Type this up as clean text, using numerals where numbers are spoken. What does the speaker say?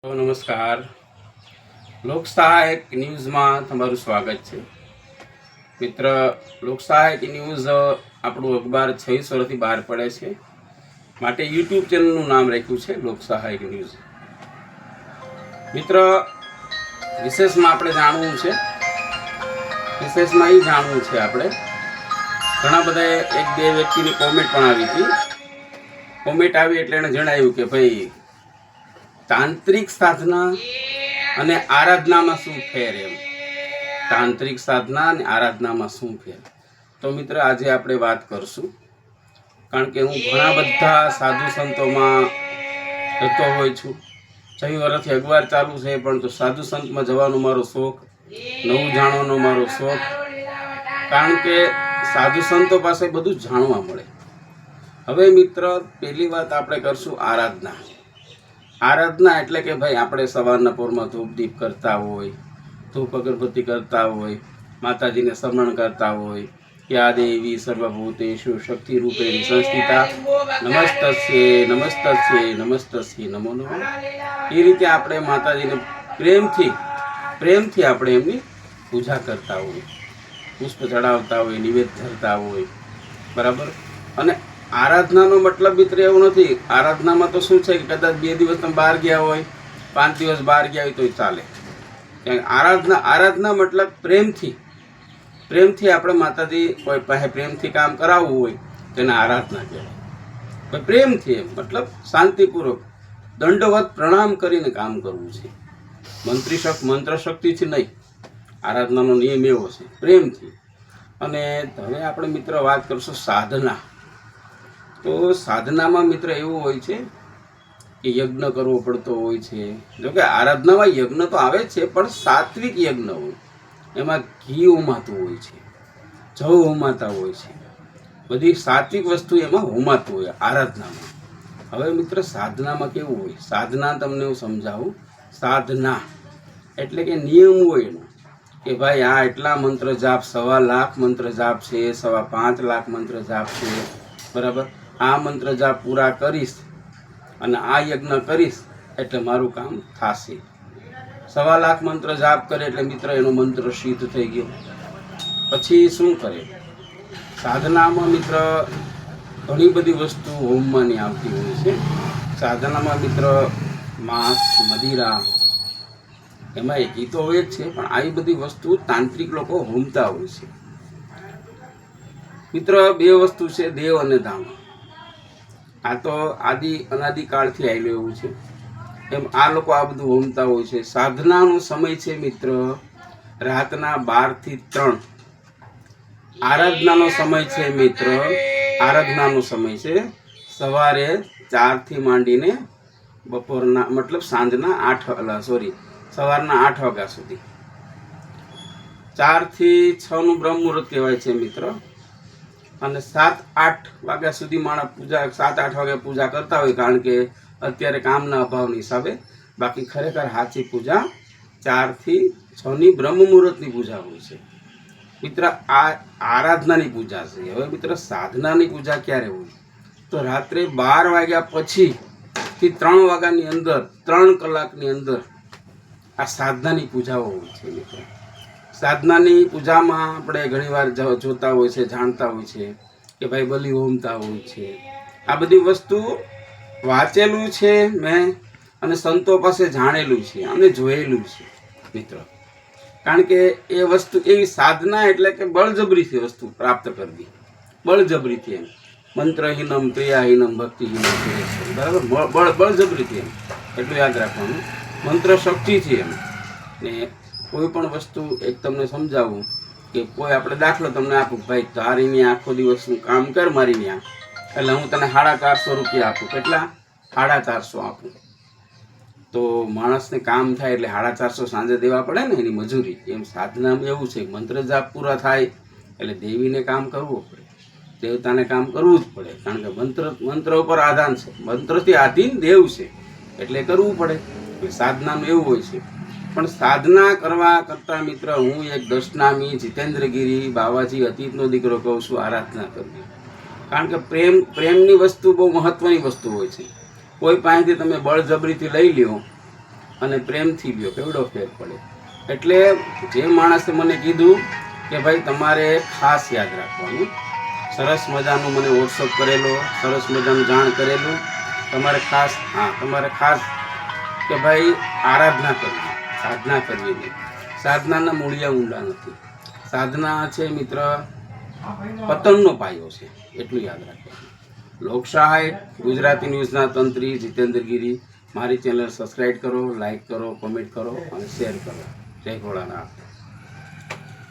તો નમસ્કાર. લોક સહાયક ન્યૂઝમાં તમારું સ્વાગત છે. મિત્ર, લોક સહાયક ન્યૂઝ આપણું અખબાર 26 વર્ષથી બહાર પડે છે, માટે યુટ્યુબ ચેનલનું નામ રાખ્યું છે લોક સહાયક ન્યૂઝ. મિત્ર, વિશેષમાં આપણે જાણવું છે, વિશેષમાં એ જાણવું છે આપણે ઘણા બધા એક બે વ્યક્તિની કોમેન્ટ પણ આવી હતી. કોમેન્ટ આવી એટલે એણે જણાવ્યું કે ભાઈ તાંત્રિક સાધના અને આરાધનામાં શું ફેર એમ. તાંત્રિક સાધના અને આરાધનામાં શું ફેર? તો મિત્ર, આજે આપણે વાત કરશું. કારણ કે હું ઘણા બધા સાધુ સંતોમાં જતો હોય છું. 6 વર્ષથી અખબાર ચાલુ છે, પણ તો સાધુ સંતમાં જવાનો મારો શોખ, નવું જાણવાનો મારો શોખ. કારણ કે સાધુ સંતો પાસે બધું જાણવા મળે. હવે મિત્ર, પહેલી વાત આપણે કરશું આરાધના. આરાધના એટલે કે ભાઈ આપણે સવારના પોરમાં ધૂપ દીપ કરતા હોય, ધૂપ અગરબત્તી કરતા હોય, માતાજીને સ્મરણ કરતા હોય, યા દેવી સર્વભૂતેષુ શક્તિ રૂપેણ સંસ્થિતા નમસ્તસ્યે નમસ્તસ્યે નમસ્તસ્યે નમો નમઃ. એ રીતે આપણે માતાજીને પ્રેમથી આપણે એમની પૂજા કરતા હોય, પુષ્પ ચડાવતા હોય, નિવેદ ધરતા હોય, બરાબર. અને આરાધનાનો મતલબ મિત્ર એવું નથી. આરાધનામાં તો શું છે કે કદાચ 2 દિવસ તમે બહાર ગયા હોય, 5 દિવસ બહાર ગયા હોય તોય ચાલે. આરાધના મતલબ પ્રેમથી આપણે માતાજી કોઈ પાસે પ્રેમથી કામ કરાવવું હોય તેને આરાધના કહેવાય. પ્રેમથી એમ મતલબ શાંતિપૂર્વક દંડવત પ્રણામ કરીને કામ કરવું છે. મંત્ર શક્તિથી નહીં. આરાધનાનો નિયમ એવો છે, પ્રેમથી. અને હવે આપણે મિત્ર વાત કરશું સાધના. તો સાધનામાં મિત્ર એવું હોય છે કે યજ્ઞ કરવો પડતો હોય છે. જોકે આરાધનામાં યજ્ઞ તો આવે છે, પણ સાત્વિક યજ્ઞ હોય. એમાં ઘી હોમાતું હોય છે, જવ હોમાતા હોય છે, બધી સાત્વિક વસ્તુ એમાં હોમાતું હોય આરાધનામાં. હવે મિત્ર, સાધનામાં કેવું હોય? સાધના તમને હું સમજાવું. સાધના એટલે કે નિયમ હોય એનો કે ભાઈ આ એટલા મંત્ર જાપ, 1.25 લાખ મંત્ર જાપ છે, 5.25 લાખ મંત્ર જાપ છે, બરાબર. આ મંત્ર જાપ પૂરા કરીશ અને આ યજ્ઞ કરીશ એટલે મારું કામ થશે. 1.25 લાખ મંત્ર જાપ કરે એટલે મિત્ર એનો મંત્ર સિદ્ધ થઈ ગયો. પછી શું કરે? સાધનામાં મિત્ર ઘણી બધી વસ્તુ હોમવાની આવતી હોય છે. સાધનામાં મિત્ર માંસ, મદિરા, એમાં એક તો હોય જ છે, પણ આવી બધી વસ્તુ તાંત્રિક લોકો હોમતા હોય છે. મિત્ર, 2 વસ્તુ છે, દેવ અને દાનવ. આ તો અનાદિકાળથી આવેલું એવું છે. એમ આ લોકો આ બધું હોમતા હોય છે. સાધનાનો સમય છે મિત્ર રાતના 12 થી 3. આરાધનાનો સમય છે મિત્ર, આરાધનાનો સમય છે સવારે 4 થી માંડીને બપોરના મતલબ સાંજના સવારના 8 વાગ્યા સુધી. 4 થી 6 નું બ્રહ્મ મુહૂર્ત કહેવાય છે મિત્ર. અને 7-8 વાગ્યા સુધી માણસ 7-8 વાગ્યા પૂજા કરતા હોય, કારણ કે અત્યારે કામના અભાવની હિસાબે. બાકી ખરેખર સાચી પૂજા 4 થી 6 ની બ્રહ્મ મુહૂર્તની પૂજા હોય છે મિત્ર. આ આરાધનાની પૂજા છે. હવે મિત્ર, સાધનાની પૂજા ક્યારે હોય? તો રાત્રે 12 વાગ્યા પછી થી 3 વાગ્યાની અંદર, 3 કલાકની અંદર આ સાધનાની પૂજાઓ હોય છે મિત્ર. સાધનાની પૂજામાં આપણે ઘણીવાર જોતા હોય છે, જાણતા હોય છે કે ભાઈ બલિ હોમતા હોય છે. આ બધી વસ્તુ વાંચેલું છે મેં, અને સંતો પાસે જાણેલું છે અને જોયેલું છે મિત્ર. કારણ કે એ વસ્તુ એવી સાધના એટલે કે બળજબરીથી વસ્તુ પ્રાપ્ત કરવી. બળજબરીથી એમ મંત્રહીનમ ક્રિયાહીનમ ભક્તિહીનમ, બરાબર. બળજબરીથી એમ એટલું યાદ રાખવાનું. મંત્ર શક્તિથી એમ. ને કોઈ પણ વસ્તુ એક તમને સમજાવું કે કોઈ આપણે દાખલો તમને આપું, ભાઈ તારીની આખો દિવસનું કામ કર મારી ત્યાં, એટલે હું તને 450 રૂપિયા આપું. કેટલા? 450 આપું. તો માણસને કામ થાય એટલે 450 સાંજે દેવા પડે ને, એની મજૂરી. એમ સાધનામાં એવું છે, મંત્ર જાપ પૂરા થાય એટલે દેવીને કામ કરવું પડે, દેવતાને કામ કરવું જ પડે. કારણ કે મંત્ર ઉપર આધાન છે, મંત્રથી આધીન દેવ છે એટલે કરવું પડે. એટલે સાધનાનું એવું હોય છે. પણ સાધના કરવા કરતાં મિત્ર, હું એક દશનામી જીતેન્દ્રગીરી બાવાજી અતીતનો દીકરો કહું છું, આરાધના કરવી. કારણ કે પ્રેમની વસ્તુ બહુ મહત્વની વસ્તુ હોય છે. કોઈ પાસેથી તમે બળજબરીથી લઈ લ્યો અને પ્રેમથી લ્યો, કેવડો ફેર પડે. એટલે જે માણસે મને કીધું કે ભાઈ તમારે ખાસ યાદ રાખવાનું, સરસ મજાનું મને વોટ્સઅપ કરેલો, સરસ મજાનું જાણ કરેલું, તમારે ખાસ કે ભાઈ આરાધના કરવી, સાધના કરવી નહીં. સાધનાના મૂળિયા ઊંડા નથી. સાધના છે મિત્ર પતનનો પાયો છે, એટલું યાદ રાખવાનું. લોકસહાય ગુજરાતી ન્યૂઝના તંત્રી જીતેન્દ્ર ગીરી. મારી ચેનલ સબસ્ક્રાઈબ કરો, લાઈક કરો, કોમેન્ટ કરો અને શેર કરો. જય ભોળાનાથ.